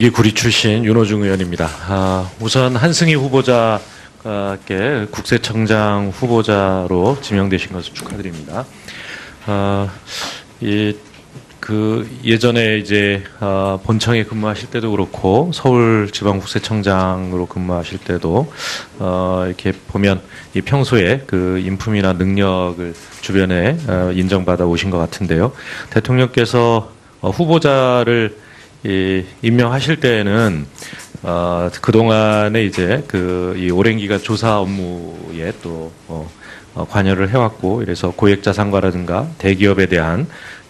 이 구리 출신 윤호중 의원입니다. 우선 한승희 후보자께 국세청장 후보자로 지명되신 것을 축하드립니다. 예전에 이제 본청에 근무하실 때도 그렇고 서울지방국세청장으로 근무하실 때도 이렇게 보면 이 평소에 그 인품이나 능력을 주변에 인정받아 오신 것 같은데요. 대통령께서 후보자를 임명하실 때에는 그동안에 이제 이 오랜 기간 조사 업무에 또 관여를 해왔고, 이래서 고액자산가라든가 대기업에 대한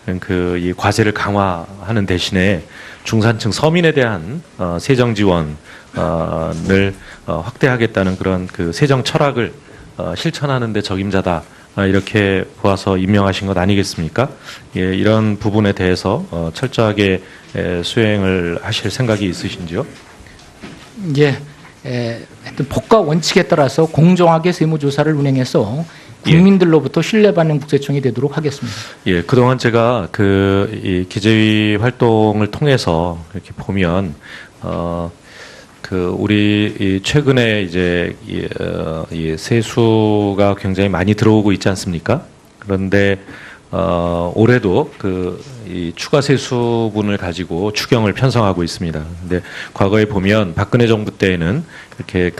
이 과세를 강화하는 대신에 중산층 서민에 대한 세정 지원을 확대하겠다는 그런 그 세정 철학을 실천하는 데 적임자다, 이렇게 보아서 임명하신 것 아니겠습니까? 예, 이런 부분에 대해서 철저하게 수행을 하실 생각이 있으신지요? 예, 하여튼 법과 원칙에 따라서 공정하게 세무조사를 운행해서 국민들로부터 신뢰받는 국세청이 되도록 하겠습니다. 예, 그동안 제가 이 기재위 활동을 통해서 이렇게 보면 우리 최근에 이제 이 세수가 굉장히 많이 들어오고 있지 않습니까? 그런데 올해도 이 추가 세수분을 가지고 추경을 편성하고 있습니다. 근데 과거에 보면 박근혜 정부 때에는 이렇게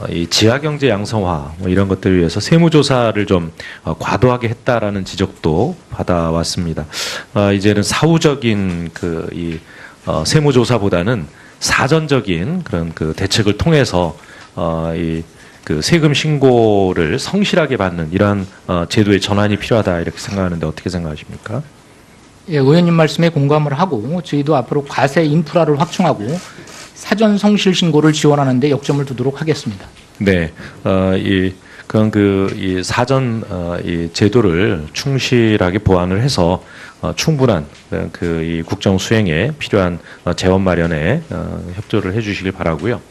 이 지하경제 양성화 뭐 이런 것들을 위해서 세무조사를 좀 과도하게 했다라는 지적도 받아왔습니다. 이제는 사후적인 이 세무조사보다는 사전적인 그런 대책을 통해서 세금 신고를 성실하게 받는 이러한 제도의 전환이 필요하다, 이렇게 생각하는데 어떻게 생각하십니까? 예, 의원님 말씀에 공감을 하고 저희도 앞으로 과세 인프라를 확충하고 사전 성실 신고를 지원하는 데 역점을 두도록 하겠습니다. 네, 이 사전 이 제도를 충실하게 보완을 해서 충분한 이 국정 수행에 필요한 재원 마련에 협조를 해주시길 바라고요.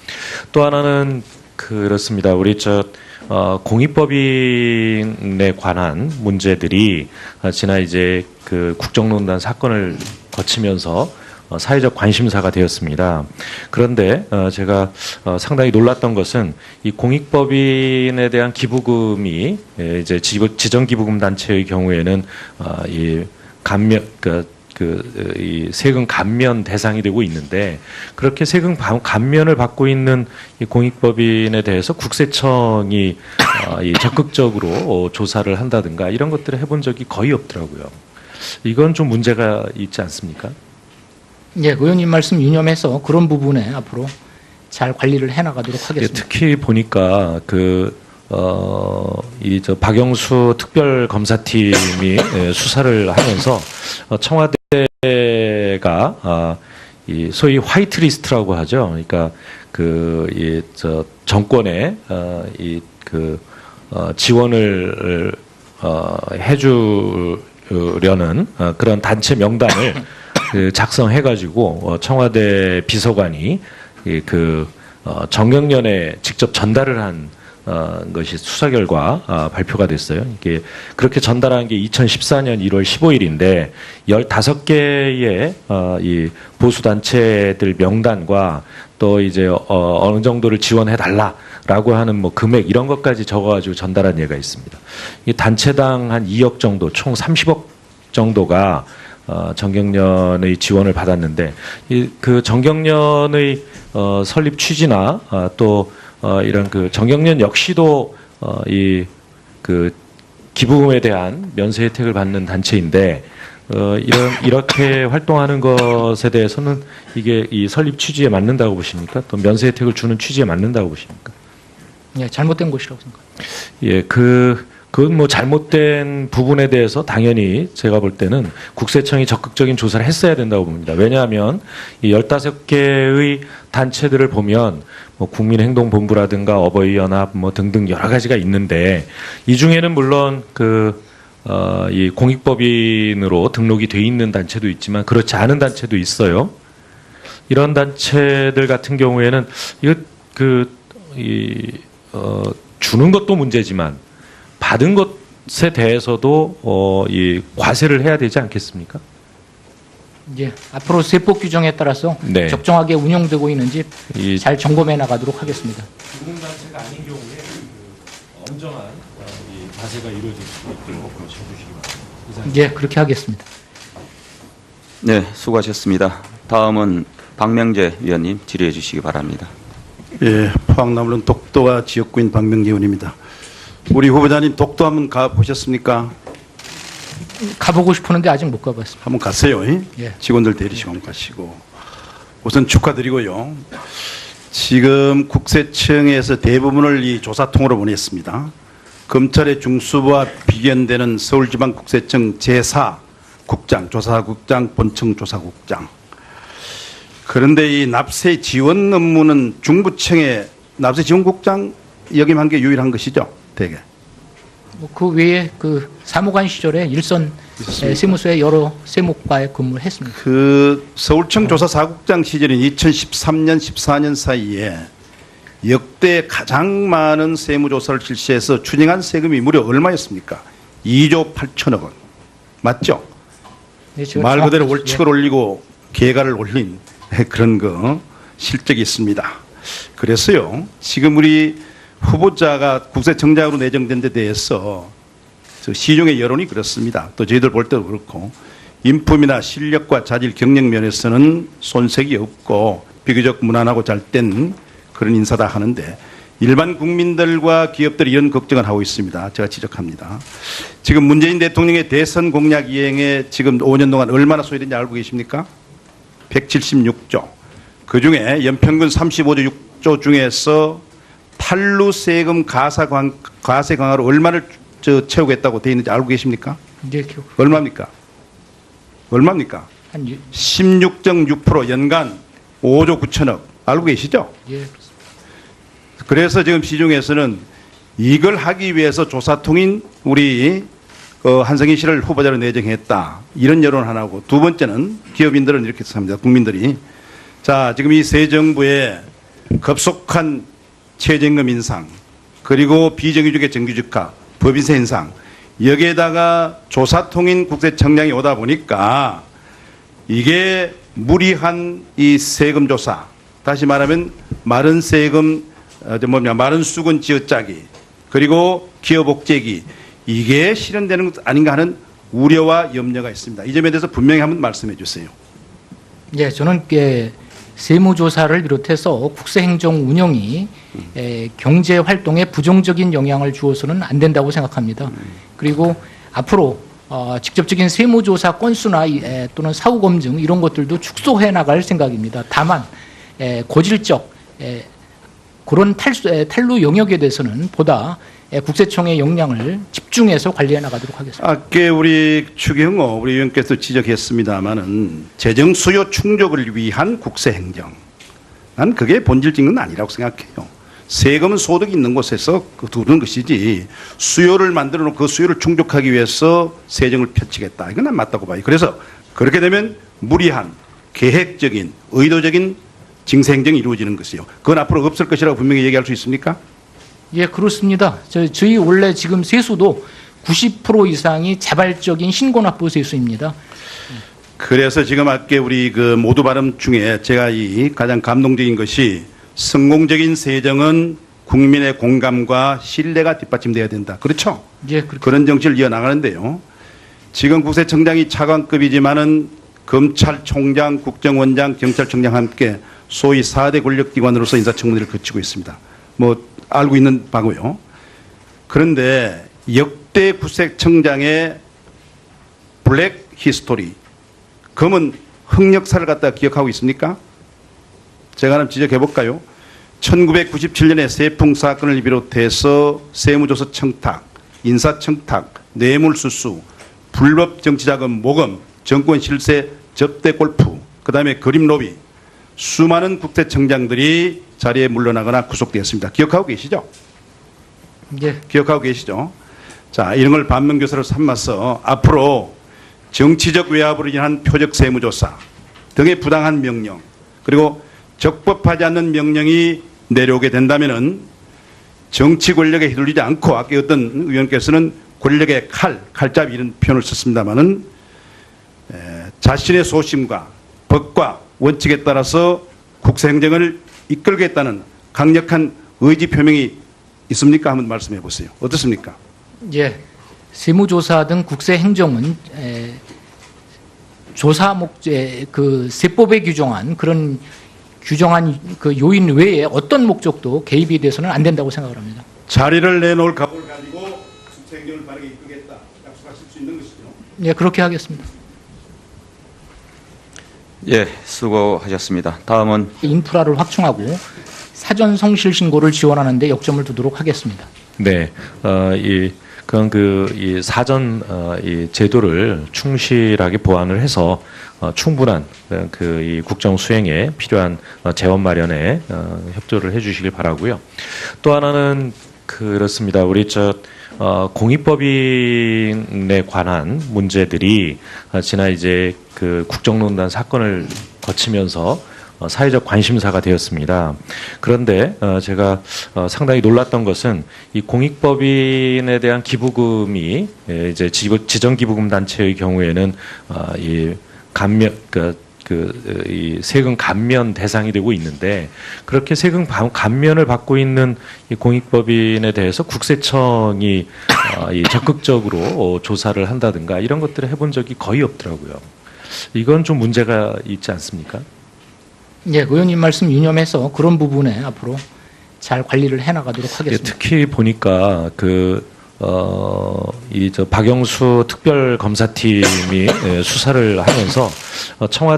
또 하나는 그렇습니다. 우리 공익법인에 관한 문제들이 지난 이제 국정농단 사건을 거치면서 사회적 관심사가 되었습니다. 그런데 제가 상당히 놀랐던 것은 이 공익법인에 대한 기부금이 이제 지정기부금 단체의 경우에는 이 세금 감면 대상이 되고 있는데, 그렇게 세금 감면을 받고 있는 이 공익법인에 대해서 국세청이 적극적으로 조사를 한다든가 이런 것들을 해본 적이 거의 없더라고요. 이건 좀 문제가 있지 않습니까? 예, 의원님 말씀 유념해서 그런 부분에 앞으로 잘 관리를 해나가도록 하겠습니다. 예, 특히 보니까 박영수 특별검사팀이 수사를 하면서 청와대가 이 소위 화이트리스트라고 하죠. 그러니까 정권에 지원을 해주려는 그런 단체 명단을 작성해가지고 청와대 비서관이 정경련에 직접 전달을 한 것이 수사 결과 발표가 됐어요. 이게 그렇게 전달한 게 2014년 1월 15일인데 15개의 이 보수 단체들 명단과 또 이제 어느 정도를 지원해 달라라고 하는 뭐 금액 이런 것까지 적어가지고 전달한 예가 있습니다. 이 단체당 한 2억 정도, 총 30억 정도가 정경련의 지원을 받았는데, 정경련의 설립 취지나 또 이런 정경련 역시도 기부금에 대한 면세 혜택을 받는 단체인데, 이렇게 활동하는 것에 대해서는 이게 이 설립 취지에 맞는다고 보십니까? 또 면세 혜택을 주는 취지에 맞는다고 보십니까? 예, 잘못된 것이라고 생각합니다. 예, 그건 뭐 잘못된 부분에 대해서 당연히 제가 볼 때는 국세청이 적극적인 조사를 했어야 된다고 봅니다. 왜냐하면 이 15개의 단체들을 보면 뭐 국민행동본부라든가 어버이연합 뭐 등등 여러 가지가 있는데, 이 중에는 물론 이 공익법인으로 등록이 돼 있는 단체도 있지만 그렇지 않은 단체도 있어요. 이런 단체들 같은 경우에는 주는 것도 문제지만 받은 것에 대해서도 이 과세를 해야 되지 않겠습니까? 이제 앞으로 세법 규정에 따라서 네. 적정하게 운영되고 있는지 이 잘 점검해 나가도록 하겠습니다. 유공단체가 아닌 경우에 엄정한 이 과세가 이루어질 수 있도록 해주시기 바랍니다. 예, 그렇게 하겠습니다. 네, 수고하셨습니다. 다음은 박명재 위원님 질의해 주시기 바랍니다. 예, 포항남론 독도가 지역구인 박명재 의원입니다. 우리 후보자님 독도 한번 가 보셨습니까? 가보고 싶었는데 아직 못 가봤습니다. 한번 갔어요. 예. 직원들 대리시고 한번 가시고 우선 축하드리고요. 지금 국세청에서 대부분을 이 조사통으로 보냈습니다. 검찰의 중수부와 비견되는 서울지방국세청 제4국장, 조사국장, 본청조사국장. 그런데 이 납세 지원 업무는 중부청의 납세 지원국장 역임한 게 유일한 것이죠, 대개. 그 외에 그 사무관 시절에 일선 세무서에 여러 세무과에 근무를 했습니다. 그 서울청 조사사국장 시절인 2013년, 14년 사이에 역대 가장 많은 세무조사를 실시해서 추징한 세금이 무려 얼마였습니까? 2조 8천억 원. 맞죠? 네, 제가 말 그대로 정확히- 월칙을 올리고 계가를 올린 그런 거 실적이 있습니다. 그래서요, 지금 우리 후보자가 국세청장으로 내정된 데 대해서 시중의 여론이 그렇습니다. 또 저희들 볼 때도 그렇고 인품이나 실력과 자질 경력 면에서는 손색이 없고 비교적 무난하고 잘된 그런 인사다 하는데 일반 국민들과 기업들이 이런 걱정을 하고 있습니다. 제가 지적합니다. 지금 문재인 대통령의 대선 공약 이행에 지금 5년 동안 얼마나 소요된지 알고 계십니까? 176조. 그중에 연평균 35조 6조 중에서 탈루 세금 과세 강화로 얼마를 채우겠다고 되어 있는지 알고 계십니까? 이제 기억 얼마입니까? 얼마입니까? 한 16.6% 연간 5조 9천억. 알고 계시죠? 예, 그래서 지금 시중에서는 이걸 하기 위해서 조사통인 우리 한성희 씨를 후보자로 내정했다. 이런 여론 하나고, 두 번째는 기업인들은 이렇게 생각합니다. 국민들이. 자, 지금 이 새 정부의 급속한 최저임금 인상, 그리고 비정규직의 정규직화, 법인세 인상, 여기에다가 조사통인 국세청장이 오다 보니까 이게 무리한 이 세금 조사, 다시 말하면 마른 세금, 마른 수건 쥐어짜기, 그리고 기업 옥죄기, 이게 실현되는 것 아닌가 하는 우려와 염려가 있습니다. 이 점에 대해서 분명히 한번 말씀해 주세요. 예, 저는 세무조사를 비롯해서 국세행정 운영이 경제 활동에 부정적인 영향을 주어서는 안 된다고 생각합니다. 그리고 앞으로 직접적인 세무조사 건수나 또는 사후검증 이런 것들도 축소해 나갈 생각입니다. 다만 고질적 그런 탈루 영역에 대해서는 보다 국세청의 역량을 집중해서 관리해 나가도록 하겠습니다. 아까 우리 추경호 우리 의원께서 지적했습니다마는 재정 수요 충족을 위한 국세 행정. 난 그게 본질적인 건 아니라고 생각해요. 세금은 소득이 있는 곳에서 두는 것이지 수요를 만들어 놓고 그 수요를 충족하기 위해서 세정을 펼치겠다. 이건 난 맞다고 봐요. 그래서 그렇게 되면 무리한 계획적인 의도적인 징수 행정이 이루어지는 것이요. 그건 앞으로 없을 것이라고 분명히 얘기할 수 있습니까? 예, 그렇습니다. 저희 원래 지금 세수도 90% 이상이 자발적인 신고납부 세수입니다. 그래서 지금 아까 우리 그 모두 발언 중에 제가 이 가장 감동적인 것이 성공적인 세정은 국민의 공감과 신뢰가 뒷받침돼야 된다. 그렇죠? 예, 그렇게. 그런 정치를 이어나가는데요. 지금 국세청장이 차관급이지만은 검찰총장, 국정원장, 경찰청장 함께 소위 4대 권력기관으로서 인사청문회를 거치고 있습니다. 뭐 알고 있는 바고요. 그런데 역대 국세청장의 블랙 히스토리, 검은 흑역사를 갖다 기억하고 있습니까? 제가 하나 지적해 볼까요? 1997년에 세풍 사건을 비롯해서 세무조사 청탁, 인사청탁, 뇌물수수, 불법 정치자금 모금, 정권 실세, 접대 골프, 그 다음에 그림 로비, 수많은 국세청장들이 자리에 물러나거나 구속되었습니다. 기억하고 계시죠? 예, 기억하고 계시죠? 자, 이런 걸 반면교사로 삼아서 앞으로 정치적 외압으로 인한 표적 세무조사 등의 부당한 명령, 그리고 적법하지 않는 명령이 내려오게 된다면은 정치 권력에 휘둘리지 않고, 아까 어떤 의원께서는 권력의 칼잡이 이런 표현을 썼습니다만은 자신의 소신과 법과 원칙에 따라서 국세행정을 이끌겠다는 강력한 의지 표명이 있습니까? 한번 말씀해 보세요. 어떻습니까? 예, 세무조사 등 국세행정은 조사 목적 그 세법에 규정한 그런 규정한 그 요인 외에 어떤 목적도 개입이 돼서는 안 된다고 생각을 합니다. 자리를 내놓을 각오를 가지고 국세행정을 바르게 이끌겠다 약속하실 수 있는 것이죠. 예, 그렇게 하겠습니다. 예, 수고하셨습니다. 다음은 인프라를 확충하고 사전 성실 신고를 지원하는 데 역점을 두도록 하겠습니다. 네, 이 사전 이 제도를 충실하게 보완을 해서 충분한 이 국정 수행에 필요한 재원 마련에 협조를 해주시길 바라고요. 또 하나는 그렇습니다. 우리 공익법인에 관한 문제들이 지난 이제 그 국정농단 사건을 거치면서 사회적 관심사가 되었습니다. 그런데 제가 상당히 놀랐던 것은 이 공익법인에 대한 기부금이 이제 지정기부금 단체의 경우에는 이 감면 이 세금 감면 대상이 되고 있는데 그렇게 세금 감면을 받고 있는 이 공익법인에 대해서 국세청이 이 적극적으로 조사를 한다든가 이런 것들을 해본 적이 거의 없더라고요. 이건 좀 문제가 있지 않습니까? 예, 의원님 말씀 유념해서 그런 부분에 앞으로 잘 관리를 해나가도록 예, 하겠습니다. 특히 보니까 박영수 특별검사팀이 수사를 하면서 청와대가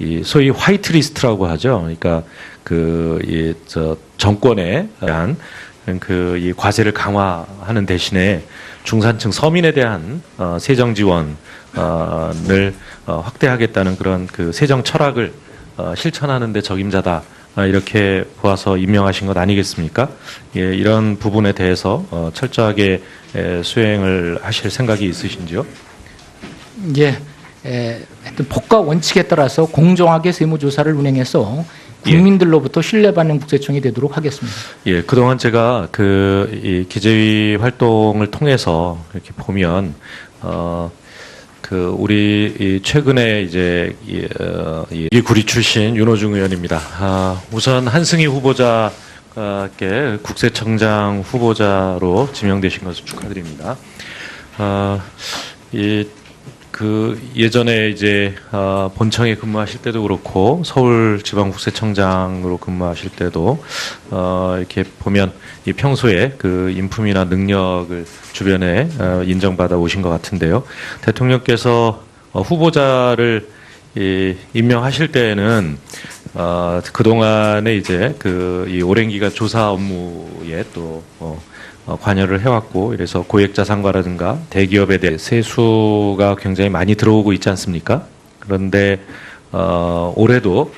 이 소위 화이트리스트라고 하죠. 그러니까 정권에 대한 이 과세를 강화하는 대신에 중산층 서민에 대한 세정 지원을 확대하겠다는 그런 세정 철학을 실천하는 데 적임자다. 이렇게 보아서 임명하신 것 아니겠습니까? 예, 이런 부분에 대해서 철저하게 수행을 하실 생각이 있으신지요? 예, 하여튼 법과 원칙에 따라서 공정하게 세무조사를 운행해서 국민들로부터 신뢰받는 국세청이 되도록 하겠습니다. 예, 그동안 제가 이 기재위 활동을 통해서 이렇게 보면 우리 최근에 이제 이 구리 출신 윤호중 의원입니다. 우선 한승희 후보자께 국세청장 후보자로 지명되신 것을 축하드립니다. 예전에 이제 본청에 근무하실 때도 그렇고 서울지방국세청장으로 근무하실 때도 이렇게 보면 이 평소에 인품이나 능력을 주변에 인정받아 오신 것 같은데요. 대통령께서 후보자를 임명하실 때에는 그동안에 이제 이 오랜 기간 조사 업무에 또 관여를 해왔고 이래서 고액자산가라든가 대기업에 대해 세수가 굉장히 많이 들어오고 있지 않습니까? 그런데 올해도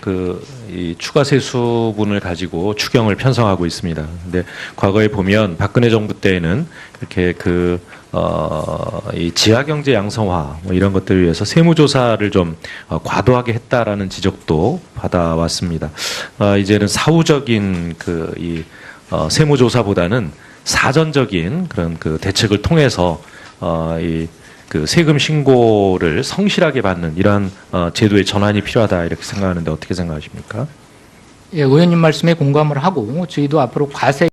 이 추가 세수분을 가지고 추경을 편성하고 있습니다. 근데 과거에 보면 박근혜 정부 때에는 이렇게 이 지하경제 양성화 이런 것들을 위해서 세무조사를 좀 과도하게 했다라는 지적도 받아왔습니다. 이제는 사후적인 이 세무조사보다는 사전적인 그런 대책을 통해서 이 세금 신고를 성실하게 받는 이러한 제도의 전환이 필요하다 이렇게 생각하는데 어떻게 생각하십니까? 예, 의원님 말씀에 공감을 하고 저희도 앞으로 과세